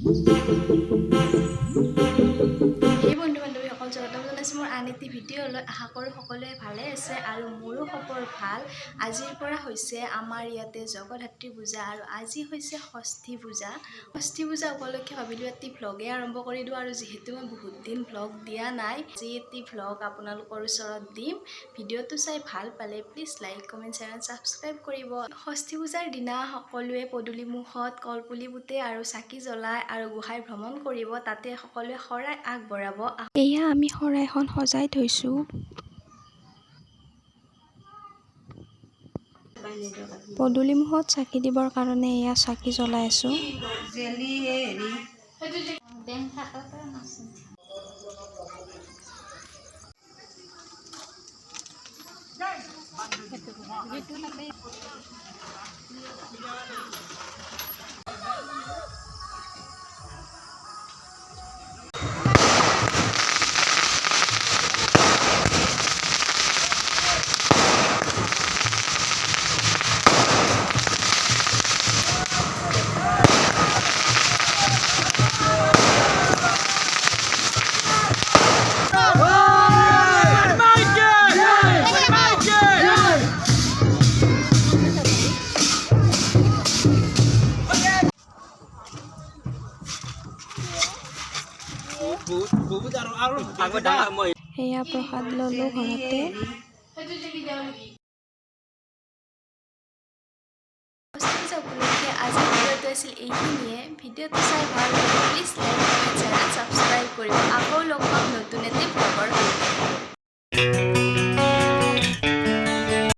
এই বন্ধু বান্ধৱীসকল স্বাগতম জনাইছোঁ মোৰ আন এটি ভিডিঅ'লৈ। আশা কৰোঁ সকলোৱে ভালে আছে আৰু মোৰো খবৰ ভাল। আজিৰ পৰা হৈছে আমাৰ ইয়াতে জগদ্ধাত্ৰী পূজা আৰু আজি হৈছে ষষ্ঠী পূজা। ষষ্ঠী পূজা উপলক্ষে ভাবিলোঁ এটি ভ্লগে আৰম্ভ কৰি দিওঁ আৰু যিহেতু মই বহুত দিন ভ্লগ দিয়া নাই, আজি এটি ভ্লগ আপোনালোকৰ ওচৰত দিম। ভিডিঅ'টো চাই ভাল পালে please like, comment, channel subscribe কৰিব। ষষ্ঠী পূজাৰ দিনা সকলোৱে পদূলিমুখত কলপুলি পুতে আৰু চাকি জ্বলায় আৰু গোসাঁই ভ্ৰমণ কৰিব। তাতে সকলোৱে শৰাই আগবঢ়াব। এয়া আমি শৰাইখন সজাই থৈছোঁ। পদূলিমুখত চাকি দিবৰ কাৰণে এয়া চাকি জ্বলাই আছোঁ। সেয়া প্ৰসাদ ল'লোঁ ঘৰতে। উপলক্ষে আজিৰ ভিডিঅ'টো আছিল এইখিনিয়ে। ভিডিঅ'টো চাই ভাল লাগে please like, comment, channel subscribe কৰিব। আকৌ লগ পাম নতুন এটি ব্লগৰ সৈতে।